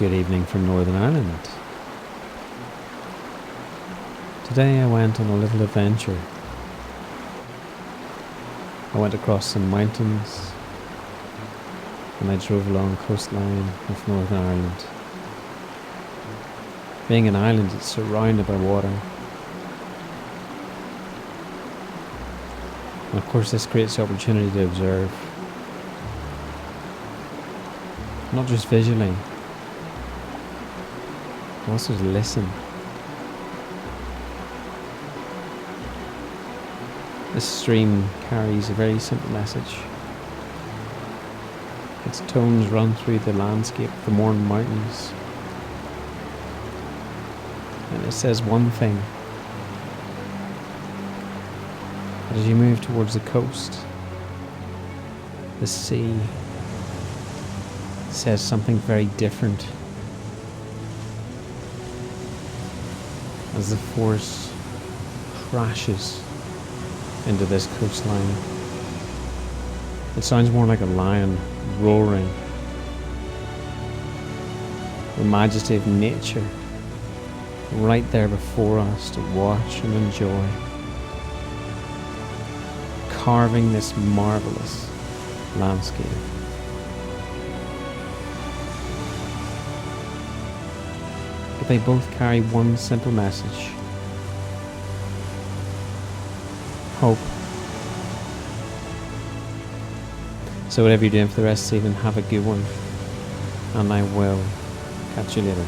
Good evening from Northern Ireland. Today I went on a little adventure. I went across some mountains and I drove along the coastline of Northern Ireland. Being an island, it's surrounded by water. And of course this creates the opportunity to observe. Not just visually, but also to listen. This stream carries a very simple message. Its tones run through the landscape of the Mourne Mountains. And it says one thing. But as you move towards the coast, the sea says something very different. As the force crashes into this coastline, it sounds more like a lion roaring. The majesty of nature right there before us to watch and enjoy, carving this marvelous landscape. But they both carry one simple message: hope. So whatever you're doing for the rest of the evening, have a good one, and I will catch you later.